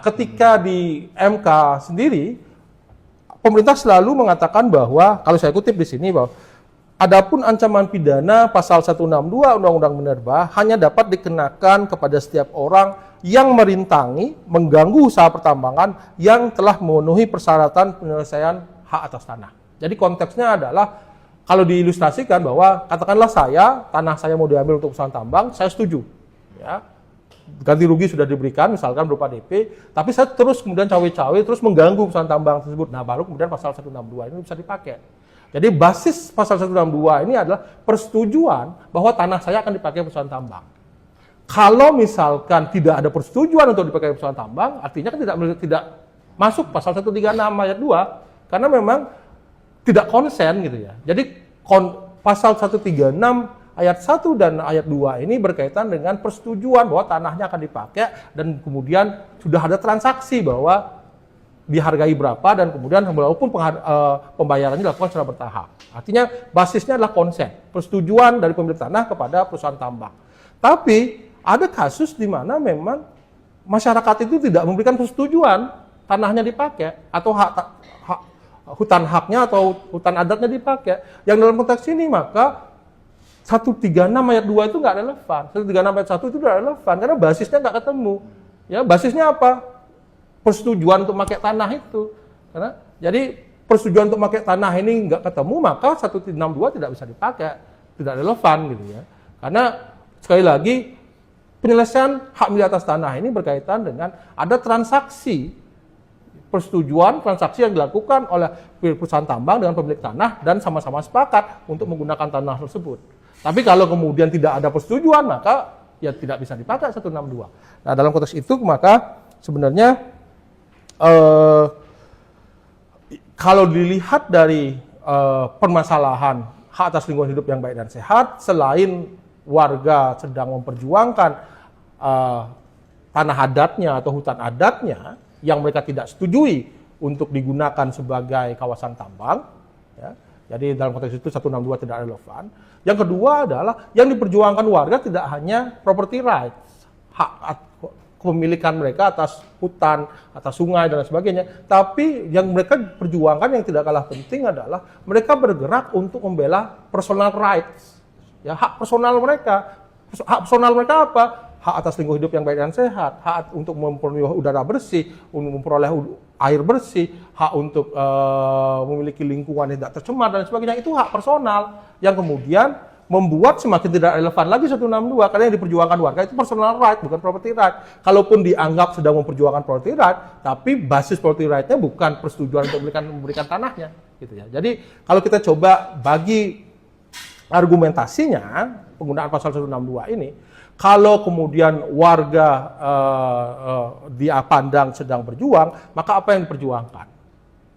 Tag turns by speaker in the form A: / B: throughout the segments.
A: Ketika di MK sendiri, pemerintah selalu mengatakan bahwa, kalau saya kutip di sini, bahwa adapun ancaman pidana pasal 162 Undang-Undang Minerba hanya dapat dikenakan kepada setiap orang yang merintangi, mengganggu usaha pertambangan yang telah memenuhi persyaratan penyelesaian hak atas tanah. Jadi konteksnya adalah, kalau diilustrasikan bahwa katakanlah tanah saya mau diambil untuk usaha tambang, saya setuju. Ya. Ganti rugi sudah diberikan, misalkan berupa DP, tapi saya terus kemudian cawe-cawe, terus mengganggu usaha tambang tersebut. Nah, baru kemudian pasal 162 ini bisa dipakai. Jadi basis pasal 162 ini adalah persetujuan bahwa tanah saya akan dipakai perusahaan tambang. Kalau misalkan tidak ada persetujuan untuk dipakai perusahaan tambang, artinya kan tidak masuk pasal 136 ayat 2, karena memang tidak konsen gitu ya. Jadi pasal 136 ayat 1 dan ayat 2 ini berkaitan dengan persetujuan bahwa tanahnya akan dipakai dan kemudian sudah ada transaksi bahwa dihargai berapa dan kemudian walaupun pembayarannya dilakukan secara bertahap. Artinya basisnya adalah konsen, persetujuan dari pemilik tanah kepada perusahaan tambang. Tapi ada kasus di mana memang masyarakat itu tidak memberikan persetujuan tanahnya dipakai atau hutan haknya atau hutan adatnya dipakai. Yang dalam konteks ini maka 136 ayat 2 itu nggak relevan. 136 ayat 1 itu tidak relevan karena basisnya nggak ketemu. Ya, basisnya apa? Persetujuan untuk pakai tanah itu. Karena jadi persetujuan untuk pakai tanah ini nggak ketemu, maka 162 tidak bisa dipakai, tidak relevan gitu ya. Karena sekali lagi penyelesaian hak milik atas tanah ini berkaitan dengan ada transaksi persetujuan transaksi yang dilakukan oleh perusahaan tambang dengan pemilik tanah dan sama-sama sepakat untuk menggunakan tanah tersebut. Tapi kalau kemudian tidak ada persetujuan, maka ya tidak bisa dipakai 162. Nah, dalam konteks itu maka sebenarnya kalau dilihat dari permasalahan hak atas lingkungan hidup yang baik dan sehat, selain warga sedang memperjuangkan tanah adatnya atau hutan adatnya yang mereka tidak setujui untuk digunakan sebagai kawasan tambang, ya, jadi dalam konteks itu 162 tidak relevan. Yang kedua adalah yang diperjuangkan warga tidak hanya property rights, hak kepemilikan mereka atas hutan, atas sungai dan sebagainya, tapi yang mereka perjuangkan yang tidak kalah penting adalah mereka bergerak untuk membela personal rights, ya, hak personal mereka. Hak personal mereka apa? Hak atas lingkungan hidup yang baik dan sehat, hak untuk memperoleh udara bersih, untuk memperoleh air bersih, hak untuk memiliki lingkungan yang tidak tercemar dan sebagainya. Itu hak personal yang kemudian membuat semakin tidak relevan lagi 162 karena yang diperjuangkan warga itu personal right, bukan property right. Kalaupun dianggap sedang memperjuangkan property right, tapi basis property right-nya bukan persetujuan untuk memberikan tanahnya, gitu ya. Jadi kalau kita coba bagi argumentasinya penggunaan pasal 162 ini, kalau kemudian warga dia pandang sedang berjuang, maka apa yang diperjuangkan?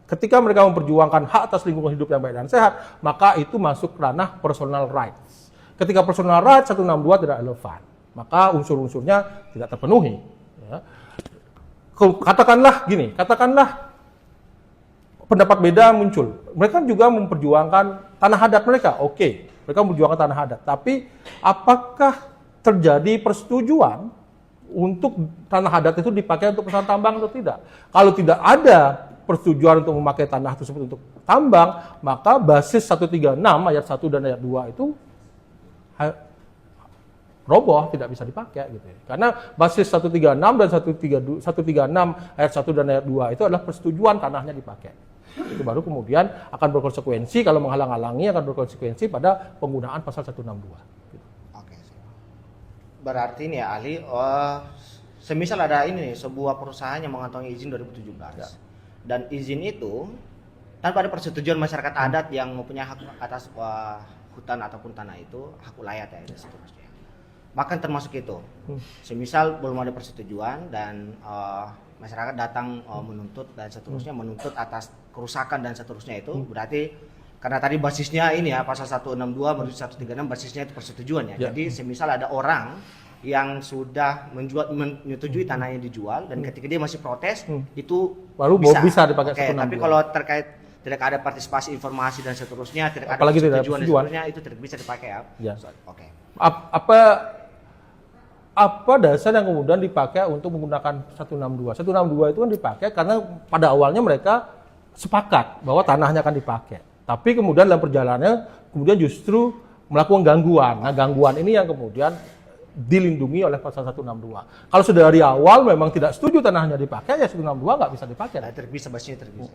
A: Ketika mereka memperjuangkan hak atas lingkungan hidup yang baik dan sehat, maka itu masuk ranah personal rights. Ketika personal rights 162 tidak relevan, maka unsur-unsurnya tidak terpenuhi. Ya. Katakanlah pendapat beda muncul. Mereka juga memperjuangkan tanah adat mereka, oke. Mereka memperjuangkan tanah adat. Tapi apakah terjadi persetujuan untuk tanah adat itu dipakai untuk perusahaan tambang atau tidak? Kalau tidak ada persetujuan untuk memakai tanah tersebut untuk tambang, maka basis 136 ayat 1 dan ayat 2 itu roboh, tidak bisa dipakai gitu ya. Karena basis 136 dan 136 ayat 1 dan ayat 2 itu adalah persetujuan tanahnya dipakai. Itu baru kemudian akan berkonsekuensi, kalau menghalang-halangi akan berkonsekuensi pada penggunaan pasal 162.
B: Berarti nih ya ahli, semisal ada ini nih, sebuah perusahaan yang mengantongi izin 2017 ya. Dan izin itu tanpa ada persetujuan masyarakat adat yang mempunyai hak atas hutan ataupun tanah itu, hak ulayat ya dan seterusnya. Bahkan termasuk itu, semisal belum ada persetujuan dan masyarakat datang menuntut dan seterusnya, menuntut atas kerusakan dan seterusnya itu, berarti karena tadi basisnya ini ya, pasal 162 menuju 136 basisnya itu persetujuan ya. Jadi semisal ada orang yang sudah menyetujui tanahnya dijual dan ketika dia masih protes, itu
A: baru bisa dipakai 162.
B: Tapi kalau terkait tidak ada partisipasi informasi dan seterusnya, tidak
A: apalagi
B: ada persetujuan dan seterusnya, itu tidak bisa dipakai ya.
A: Apa apa dasar yang kemudian dipakai untuk menggunakan 162? 162 itu kan dipakai karena pada awalnya mereka sepakat bahwa tanahnya akan dipakai. Tapi kemudian dalam perjalanannya kemudian justru melakukan gangguan. Nah, gangguan ini yang kemudian dilindungi oleh pasal 162. Kalau sudah dari awal memang tidak setuju tanahnya dipakai, ya 162 nggak bisa dipakai.
B: Terpisah, bahasanya terpisah.